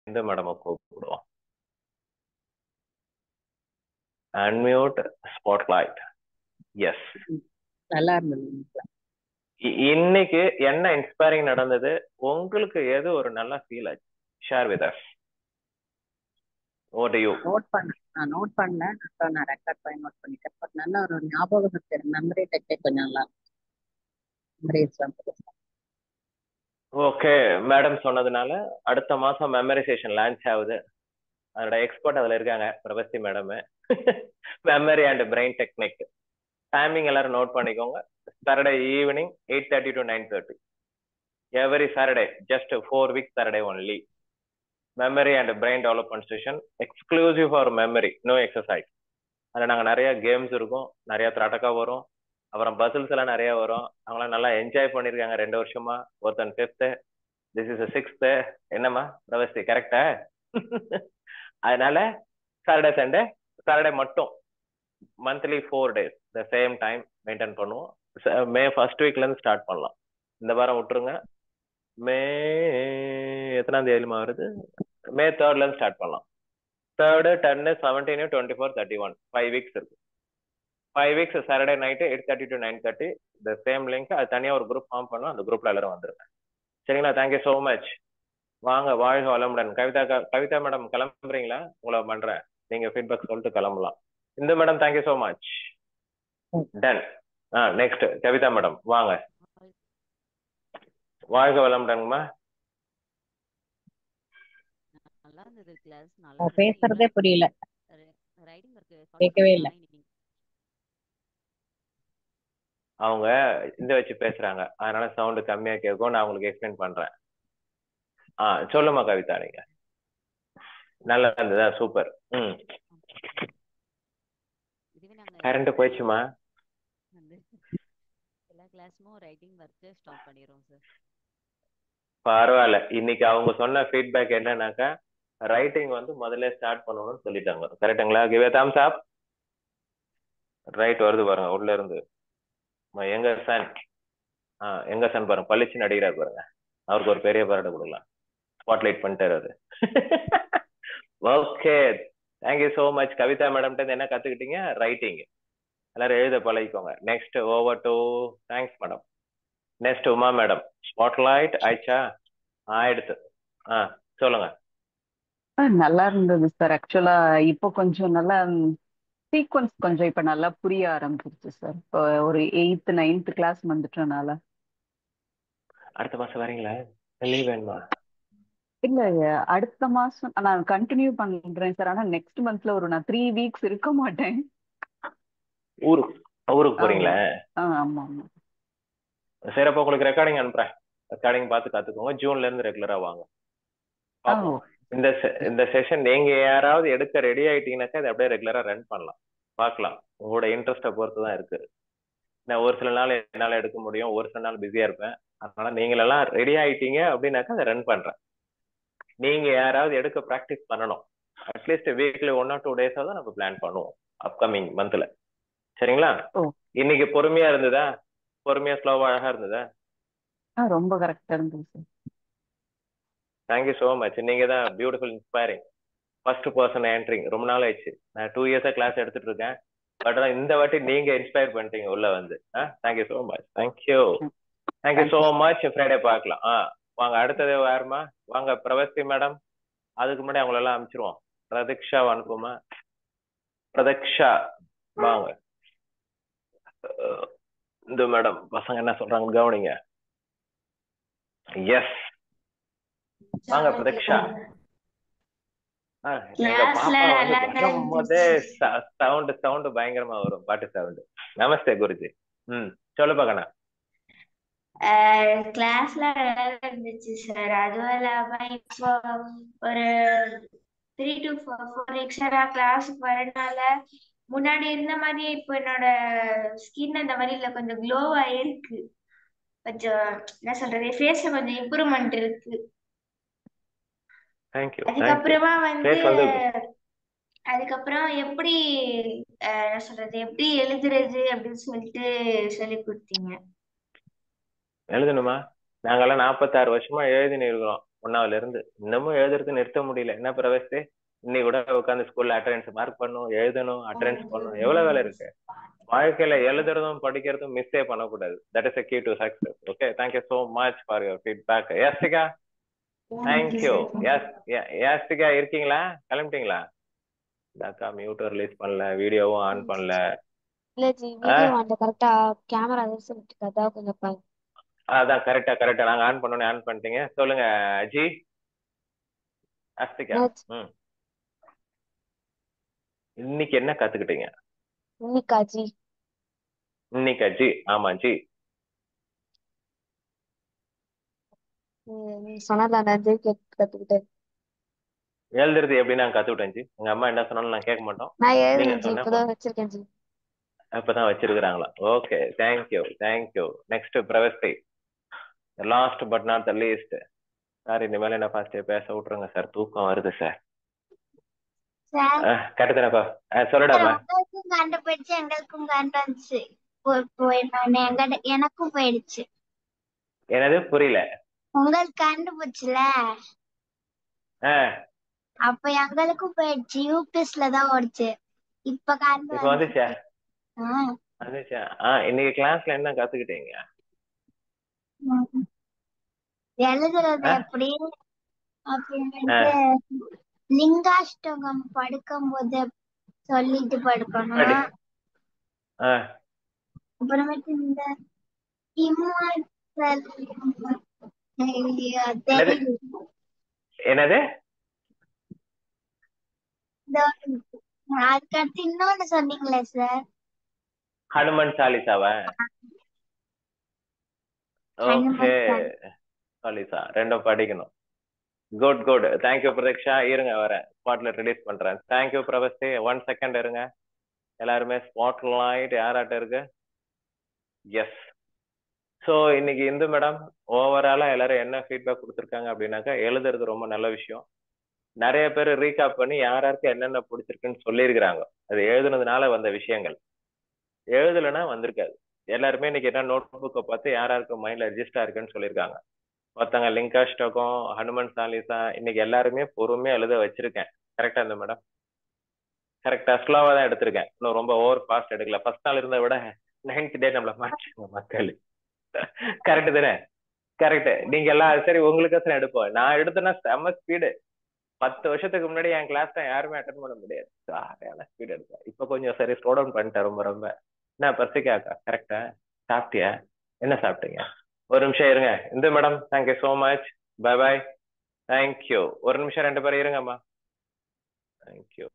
இந்த மேடம் கூப்பிடுவோம். Unmute spotlight. S. நல்லா இருந்தது. இன்னைக்கு என்ன இன்ஸ்பைரிங் நடந்தது, உங்களுக்கு எது ஒரு நல்ல ஃபீல் ஆச்சு? Share with us. What to you? நான் நோட் பண்ணேன், நான் ரெக்கார்ட் பண்ணி நோட் பண்ணிட்டேன். பட் நல்ல ஒரு ஞாபக சக்தி, மெமரி டெக்னிக் கொஞ்சம் நல்லா மெமரிஸ். ஓகே, மேடம் சொன்னதுனால அடுத்த மாசம் மெமரைசேஷன் லான்ச் ஆகுது. அதோட எக்ஸ்பர்ட் அதுல இருக்காங்க, Prabasthi madam. Memory and brain technique. Timing எல்லாரும் நோட் பண்ணிக்கோங்க. Saturday evening 8:30 to 9:30. Every Saturday, just 4 weeks Saturday only. Memory and brain development session exclusive for memory, no exercise. அதில் நாங்கள் நிறைய கேம்ஸ் இருக்கும், நிறைய திராட்டக்கா வரும், அப்புறம் பசில்ஸ் எல்லாம் நிறைய வரும். அவங்களாம் நல்லா என்ஜாய் பண்ணியிருக்காங்க 2 வருஷமா. ஒருத்தன் 5th, திஸ் இஸ் 6th. என்னம்மா பிரவஸ்தி, கரெக்டா? அதனால சாட்டர்டே சண்டே, சாட்டர்டே மட்டும் monthly 4 days the same time maintain பண்ணுவோம். மே ஃபர்ஸ்ட் வீக்ல இருந்து ஸ்டார்ட் பண்ணலாம். இந்த வாரம் விட்டுருங்க. மே எத்தனாம் தேதிமா வருது? மே 3rd இருந்து ஸ்டார்ட் பண்ணலாம். 3rd, 10, 17, 24, 31, 5 weeks இருக்கு. 5 weeks Saturday night 8:30 to 9:30. The same link. அது தனியா ஒரு குரூப் ஃபார்ம் பண்ணும், அந்த குரூப்ல எல்லாரும் வந்துருங்க. சரிங்களா? Thank you so much. வாங்க, வாழ்க வளமுடன். கவிதா மேடம் கிளம்புறீங்களா? உங்களை பண்றேன், நீங்க ஃபீட்பேக் சொல்லிட்டு கிளம்பலாம். இந்த madam thank you so much. Done. Next Kavitha madam வாங்க. வாழ்க வளமுடன்மா. நல்லா இருந்தது கிளாஸ், நல்லா இருந்தது. பேசுறதே புரியல, ரைட்டிங் ஒர்க் கேட்கவே இல்லை. அவங்க இந்த வச்சு பேசுறாங்க, அதனால சவுண்ட் கம்மியா கேட்கும். நான் உங்களுக்கு எக்ஸ்பிளைன் பண்றேன். சொல்லுமா கவிதா. நீங்க நல்லா இருந்ததா? சூப்பர். கரண்ட் போயிடுச்சுமா? எல்லா கிளாஸும் ரைட்டிங் ஒர்க் ஸ்டாப் பண்ணிடுறோம் சார். பரவாயில்ல. இன்னைக்கு அவங்க சொன்ன ஃபீட்பேக் என்னன்னாக்கா, ரைட்டிங் வந்து முதல்ல ஸ்டார்ட் பண்ணணும்னு சொல்லிட்டாங்க. கரெக்டுங்களா? Give a thumbs up. Right வருது பாருங்க உள்ள இருந்து. எங்க சன், எங்க சன் பாருங்க, பளிச்சுன்னு அடிக்கிறாரு பாருங்க. அவருக்கு ஒரு பெரிய பாராட்டு கொடுக்கலாம். ஸ்பாட்லைட் பண்ணிட்டாரு அது. Okay, thank you so much. Kavitha madam என்ன கத்துக்கிட்டீங்க? ரைட்டிங். எல்லாரும் எழுத பழகிக்கோங்க. Next over to, thanks madam. Next Uma madam. Spotlight ஆயிடுச்சா? ஆயிடுத்து. சொல்லுங்க. நல்லா இருந்தது சார். ஆக்சுவலா இப்போ கொஞ்சம் நல்லா சீக்வன்ஸ் கொஞ்சம் இப்ப நல்லா புரிய ஆரம்பிச்சிருச்சு சார். இப்போ ஒரு 8th 9th கிளாஸ் வந்துட்டனால. அடுத்த மாசம் வரீங்களா? லீவ் வேணுமா? இல்ல, அடுத்த மாசம் நான் கண்டினியூ பண்றேன் சார். ஆனா நெக்ஸ்ட் மந்த்ல நான் 3 weeks இருக்க மாட்டேன். ஊருக்கு போறீங்களா? ஆமா ஆமா. சரி, அப்ப உங்களுக்கு ரெக்கார்டிங் அனுப்புறேன். ரெக்கார்டிங் பார்த்து கத்துக்கோங்க. ஜூன்ல இருந்து ரெகுலரா வாங்க. பாப்போம். இந்த செஷன் நீங்க யாராவது எடுக்க ரெடி ஆயிட்டீங்கன்னாக்கா அதை அப்படியே ரெகுலரா ரன் பண்ணலாம். பார்க்கலாம், உங்களோட இன்ட்ரெஸ்ட்டை பொறுத்து தான் இருக்கு. நான் ஒரு சில நாள் என்னால எடுக்க முடியும், ஒரு சில நாள் பிஸியா இருப்பேன். அதனால நீங்களெல்லாம் ரெடி ஆயிட்டீங்க அப்படின்னாக்கா அதை ரன் பண்றேன். நீங்க யாராவது எடுக்க ப்ராக்டிஸ் பண்ணணும். அட்லீஸ்ட் வீக்லி 1 or 2 days தான் நம்ம பிளான் பண்ணுவோம் அப்கமிங் மந்த்ல. சரிங்களா? இன்னைக்கு பொறுமையா இருந்ததா? பொறுமையா ஸ்லோவா அழகா இருந்ததா? ரொம்ப கரெக்டா இருந்தது சார். Thank you so much. நீங்க தான் beautiful, inspiring first person entering. ரொம்ப நாள் ஆயிடுச்சு, நான் 2 years கிளாஸ் எடுத்துட்டு இருக்கேன். பட் இந்த வாட்டி நீங்க இன்ஸ்பயர் பண்ணிட்டீங்க உள்ள வந்து. Thank you so much. Thank you so much. Friday பார்க்கலாம். வாங்க. அடுத்தது யாருமா? வாங்க பிரவஸ்தி மேடம். அதுக்கு முன்னாடி அவங்களெல்லாம் அனுப்பிச்சிருவோம். பிரதீக்ஷா அனுப்புமா? பிரதீக்ஷா வாங்க. இந்த மேடம் பசங்க என்ன சொல்றாங்க கவனிங்க. எஸ், வாங்க பிரதீக்ஷா. எங்க பாப்பா வந்து வரும்போதே சவுண்ட் பயங்கரமா வரும், பாட்டு சவுண்ட். நமஸ்தே குருஜி. சொல்லு பாக்கண்ணா. கிளாஸ்ல நல்லா இருந்துச்சு சார். அதுவும் இல்லாம இப்போ ஒரு 3 to 4 எக்ஸ்ட்ரா கிளாஸுக்கு வரதுனால முன்னாடி இருந்த மாதிரி இப்போ என்னோட ஸ்கின் அந்த மாதிரி இல்ல, கொஞ்சம் க்ளோ ஆயிருக்கு. கொஞ்சம் என்ன சொல்றது, ஃபேஸ்ல கொஞ்சம் இம்ப்ரூவ்மெண்ட் இருக்கு. அதுக்கப்புறமா அதுக்கப்புறம் எப்படி என்ன சொல்றது, எப்படி எழுதுறது அப்படின்னு சொல்லிட்டு சொல்லி கொடுத்தீங்க. எழுதணுமா? நாங்கெல்லாம் 46 வருஷமா எழுதினு இருக்கிறோம். 1வது இருந்து இன்னமும் எழுதுறது நிறுத்த முடியல. என்ன பிரவேசி, இன்னைக்கு கூட உட்காந்து ஸ்கூல்ல அட்டெண்டன்ஸ் மார்க் பண்ணணும், எழுதணும், அட்டெண்டன்ஸ் பண்ணணும், எவ்வளவு வேலை இருக்கு. வாழ்க்கையில எழுதுறதும் படிக்கிறதும் மிஸ்ஸே பண்ணக்கூடாது. That is a key to success. Okay, thank you so much for your feedback. யாஸ்திகா, thank you. யாஸ்திகா இருக்கீங்களா, கிளம்பிட்டீங்களா? அக்கா மியூட் ரிலீஸ் பண்ணல, வீடியோவும் ஆன் பண்ணல. இல்ல ஜி, வீடியோ அந்த கரெக்டா கேமரா சொல்லிட்டு அதான் கொஞ்சம் அதான் கரெக்டா நாங்க ஆன் பண்ணோன்னே ஆன் பண்ணிட்டீங்க. சொல்லுங்க ஜி. யாஸ்திகா, இன்னைக்கு என்ன கத்துக்கிட்டீங்க? இன்னைக்கா ஜி? ஆமா ஜி. சொன்னதான் ஜி கத்துக்கிட்டேன். எழுதுறது எப்படி நான் கத்துக்கிட்டேன் ஜி. உங்க அம்மா என்ன சொன்னாலும் நான் கேட்க மாட்டோம். நான் நீங்க எழுதுறேன் ஜி, சொன்னா இப்பதான் வச்சிருக்கேன் ஜி. அப்பதான் வச்சிருக்கிறாங்களா? Okay, thank you. Next Pravasthi, last but not the least. Sir இனிமேல் என்ன ஃபாஸ்ட் பேச விட்டுருங்க சார், தூக்கம் வருது சார். கரெக்டுதானப்பா? சொல்லுடாப்பா. கண்டுபிடிச்சு எங்களுக்கும் கண்டுச்சு, எனக்கும் போயிடுச்சு. என்னது புரியல? உங்களுக்கு கண்டுபிடிச்சுல அப்ப எங்களுக்கும் போயிடுச்சு. யூபிஎஸ்ல தான் ஓடிச்சு. இப்ப வந்துச்சா? இன்னைக்கு கிளாஸ்ல என்ன கத்துக்கிட்டீங்க? எழுதுறது எப்படி அப்படின்னு லிங்காஷ்டகம் படுக்கும் போது சொல்லிட்டு படுக்கணும். அப்புறமேட்டு இந்த என்னது அதுக்கடுத்து இன்னொன்னு சொன்னீங்களே சார், ஹனுமன் சாலிசாவா? ஓகே, சாலிசா ரெண்டும் படிக்கணும். குட். தேங்க்யூ பிரதீக்ஷா. இருங்க வரேன், ஸ்பாட்லைட் ரிலீஸ் பண்றேன். தேங்க்யூ பிரபஸ்தி. 1 செகண்ட் இருங்க. எல்லாருமே ஸ்பாட்லைட் யாராட்ட இருக்கு? எஸ். ஸோ இன்னைக்கு இந்து மேடம் ஓவராலா எல்லாரும் என்ன ஃபீட்பேக் கொடுத்துருக்காங்க அப்படின்னாக்கா, எழுதுறது ரொம்ப நல்ல விஷயம். நிறைய பேர் ரீகாப் பண்ணி யாராருக்கு என்னென்ன பிடிச்சிருக்குன்னு சொல்லியிருக்கிறாங்க. அது எழுதுனதுனால வந்த விஷயங்கள். எழுதலைன்னா வந்திருக்காது. எல்லாருமே இன்னைக்கு என்ன நோட் புக்கை பார்த்து யாராருக்கு மைண்ட்ல ரெஜிஸ்டர் இருக்குன்னு சொல்லியிருக்காங்க. ஒருத்தங்க லிங்காஷ்டகம், ஹனுமன் சாலிசா, இன்னைக்கு எல்லாருமே பொறுமையா எழுத வச்சிருக்கேன். கரெக்டா இருந்த மேடம்? கரெக்டா ஸ்லோவா தான் எடுத்திருக்கேன், இன்னும் ரொம்ப ஓவர் ஃபாஸ்ட் எடுக்கல. ஃபர்ஸ்ட் நாள் இருந்த விட 9th டே நம்மள மாற்றிக்கோங்க மக்கள். கரெக்ட் தானே? கரெக்ட். நீங்க எல்லாம் சரி, உங்களுக்கு எடுப்போம். நான் எடுத்தேன்னா செம்ம ஸ்பீடு. 10 வருஷத்துக்கு முன்னாடி என் கிளாஸ் தான் யாருமே அட்டன் பண்ண முடியாது. ஸ்பீட் எடுத்தேன். இப்ப கொஞ்சம் சரி ஸ்லோ டவுன் பண்ணிட்டேன் ரொம்ப. என்ன பர்சிக்காக்கா? கரெக்டா? சாப்பிட்டியா? என்ன சாப்பிட்டீங்க? ஒரு நிமிஷம் இருங்க. இந்த madam thank you so much. Bye. Thank you. ஒரு நிமிஷம் 2 பேரும் இருங்கம்மா. தேங்க்யூ.